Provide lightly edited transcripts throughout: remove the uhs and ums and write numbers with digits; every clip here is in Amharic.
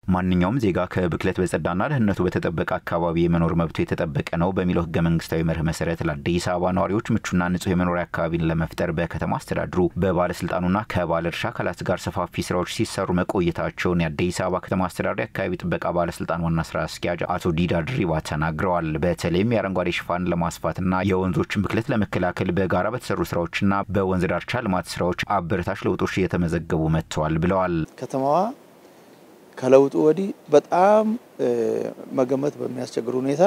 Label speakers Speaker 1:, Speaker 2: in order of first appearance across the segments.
Speaker 1: ማንኛውም ዜጋ ከብክለት በጸዳና ደህንነቱ በተጠበቀ አካባቢ የመኖር መብቱ የተጠበቀ ነው በሚለው ህገ መንግስታዊ መርህ መሰረት ለአዲስ አበባ ነዋሪዎች ምቹና ንጹህ የመኖሪያ አካባቢን ለመፍጠር በከተማ አስተዳደሩ በባለስልጣኑና ከባለድርሻ አካላት ጋር ሰፋፊ ስራዎች ሲሰሩ መቆየታቸውን የአዲስ አበባ ከተማ አስተዳደሩ የአካባቢ ጥበቃ ባለስልጣን ዋና ስራ አስኪያጅ አቶ ዲዳ ድሪባ ተናግረዋል። በተለይም የአረንጓዴ ሽፋን ለማስፋትና የወንዞችን ብክለት ለመከላከል በጋራ በተሰሩ ስራዎችና በወንዝ ዳርቻ ልማት ስራዎች አበረታች ለውጦች እየተመዘገቡ መጥተዋል ብለዋል።
Speaker 2: ከተማዋ ከለውጡ ወዲህ በጣም መገመት በሚያስቸግር ሁኔታ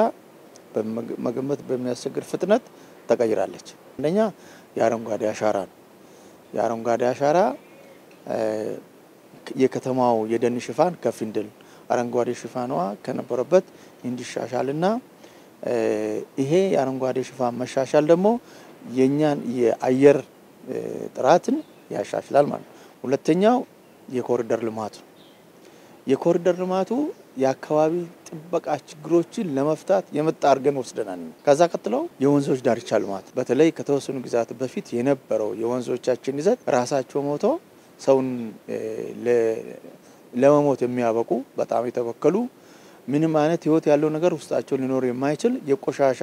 Speaker 2: መገመት በሚያስቸግር ፍጥነት ተቀይራለች። አንደኛ የአረንጓዴ አሻራ ነው። የአረንጓዴ አሻራ የከተማው የደን ሽፋን ከፍ እንዲል አረንጓዴ ሽፋኗ ከነበረበት እንዲሻሻልና ይሄ የአረንጓዴ ሽፋን መሻሻል ደግሞ የኛን የአየር ጥራትን ያሻሽላል ማለት ነው። ሁለተኛው የኮሪደር ልማት ነው። የኮሪደር ልማቱ የአካባቢ ጥበቃ ችግሮችን ለመፍታት የመጣ አርገን ወስደናል። ከዛ ቀጥሎ የወንዞች ዳርቻ ልማት በተለይ ከተወሰኑ ጊዜያት በፊት የነበረው የወንዞቻችን ይዘት ራሳቸው ሞቶ ሰውን ለመሞት የሚያበቁ በጣም የተበከሉ ምንም አይነት ህይወት ያለው ነገር ውስጣቸው ሊኖር የማይችል የቆሻሻ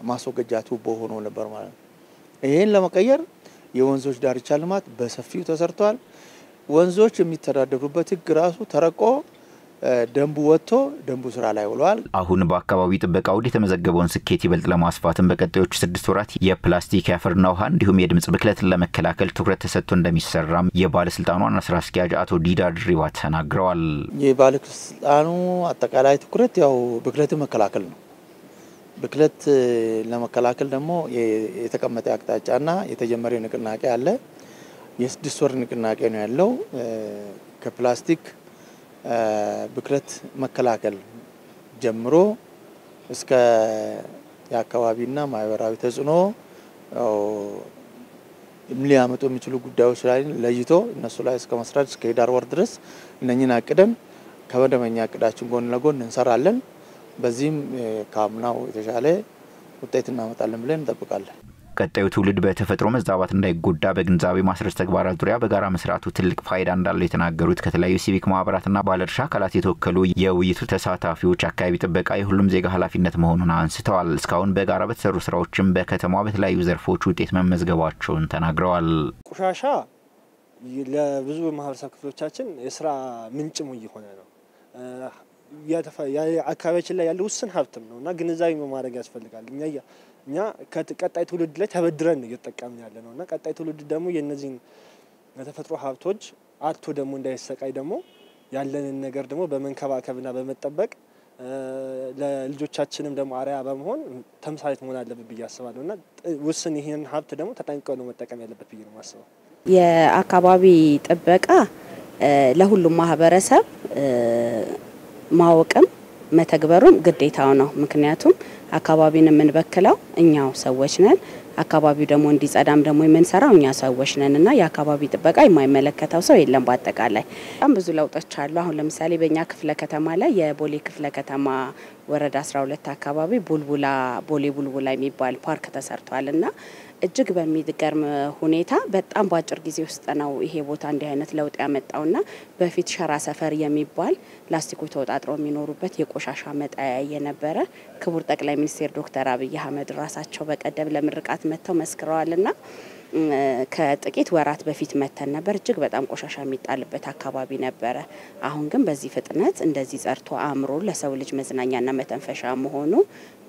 Speaker 2: ማስወገጃ ቱቦ ሆኖ ነበር ማለት ነው። ይሄን ለመቀየር የወንዞች ዳርቻ ልማት በሰፊው ተሰርቷል። ወንዞች የሚተዳደሩበት ህግ ራሱ ተረቆ ደንቡ ወጥቶ ደንቡ ስራ ላይ ውሏል።
Speaker 1: አሁን በአካባቢ ጥበቃው የተመዘገበውን ስኬት ይበልጥ ለማስፋትም በቀጣዮቹ 6 ወራት የፕላስቲክ ያፈርና ውሃ እንዲሁም የድምጽ ብክለትን ለመከላከል ትኩረት ተሰጥቶ እንደሚሰራም የባለስልጣኑ ዋና ስራ አስኪያጅ አቶ ዲዳ ድሪባ ተናግረዋል።
Speaker 2: የባለስልጣኑ አጠቃላይ ትኩረት ያው ብክለትን መከላከል ነው። ብክለት ለመከላከል ደግሞ የተቀመጠ አቅጣጫና የተጀመረ ንቅናቄ አለ። የ6 ወር ንቅናቄ ነው ያለው። ከፕላስቲክ ብክለት መከላከል ጀምሮ እስከ የአካባቢና ማህበራዊ ተጽዕኖ ሊያመጡ የሚችሉ ጉዳዮች ላይ ለይቶ እነሱ ላይ እስከ መስራት እስከ ሄዳር ወር ድረስ እነኚህን አቅደን ከመደበኛ እቅዳችን ጎን ለጎን እንሰራለን። በዚህም ካምናው የተሻለ ውጤት እናመጣለን ብለን እንጠብቃለን።
Speaker 1: ቀጣዩ ትውልድ በተፈጥሮ መዛባት እንዳይጎዳ በግንዛቤ ማስረጽ ተግባራት ዙሪያ በጋራ መስራቱ ትልቅ ፋይዳ እንዳለው የተናገሩት ከተለያዩ ሲቪክ ማህበራትና ባለድርሻ አካላት የተወከሉ የውይይቱ ተሳታፊዎች አካባቢ ጥበቃ የሁሉም ዜጋ ኃላፊነት መሆኑን አንስተዋል። እስካሁን በጋራ በተሰሩ ስራዎችም በከተማዋ በተለያዩ ዘርፎች ውጤት መመዝገባቸውን ተናግረዋል።
Speaker 3: ቆሻሻ ለብዙ ማህበረሰብ ክፍሎቻችን የስራ ምንጭም እየሆነ ነው። አካባቢያችን ላይ ያለው ውስን ሀብትም ነውና ግንዛቤ ማድረግ ያስፈልጋል። እኛ ከቀጣይ ትውልድ ላይ ተበድረን እየተጠቀምን ያለነውና ቀጣይ ትውልድ ደግሞ የነዚህን የተፈጥሮ ሀብቶች አጥቶ ደግሞ እንዳይሰቃይ ደግሞ ያለንን ነገር ደግሞ በመንከባከብና በመጠበቅ ለልጆቻችንም ደግሞ አሪያ በመሆን ተምሳሌት መሆን አለበት ብዬ አስባለሁና ውስን ይሄን ሀብት ደግሞ ተጠንቅቀው ነው መጠቀም ያለበት ብዬ ነው ማስበው።
Speaker 4: የአካባቢ ጥበቃ ለሁሉም ማህበረሰብ ማወቅም መተግበሩም ግዴታው ነው። ምክንያቱም አካባቢን የምንበክለው እኛው ሰዎች ነን። አካባቢው ደግሞ እንዲጸዳም ደግሞ የምንሰራው እኛ ሰዎች ነንና የአካባቢ ጥበቃ የማይመለከተው ሰው የለም። በአጠቃላይ በጣም ብዙ ለውጦች አሉ። አሁን ለምሳሌ በእኛ ክፍለ ከተማ ላይ የቦሌ ክፍለ ከተማ ወረዳ 12 አካባቢ ቦሌ ቡልቡላ የሚባል ፓርክ ተሰርቷልና እጅግ በሚገርም ሁኔታ በጣም ባጭር ጊዜ ውስጥ ነው ይሄ ቦታ እንዲህ አይነት ለውጥ ያመጣውና በፊት ሸራ ሰፈር የሚባል ላስቲኮች ተወጣጥረው የሚኖሩበት የቆሻሻ መጣያ የነበረ ክቡር ጠቅላይ ሚኒስትር ዶክተር አብይ አህመድ ራሳቸው በቀደም ለምርቃት መተው መስክረዋልና ከጥቂት ወራት በፊት መተን ነበር። እጅግ በጣም ቆሻሻ የሚጣልበት አካባቢ ነበረ። አሁን ግን በዚህ ፍጥነት እንደዚህ ጸርቶ አምሮ ለሰው ልጅ መዝናኛና መተንፈሻ መሆኑ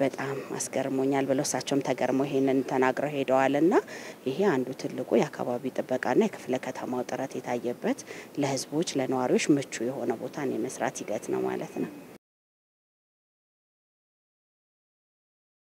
Speaker 4: በጣም አስገርሞኛል ብለው እሳቸውም ተገርመው ይሄንን ተናግረው ሄደዋልና ይሄ አንዱ ትልቁ የአካባቢ ጥበቃና የክፍለ ከተማው ጥረት የታየበት ለህዝቦች ለነዋሪዎች ምቹ የሆነ ቦታን የመስራት ሂደት ነው ማለት ነው።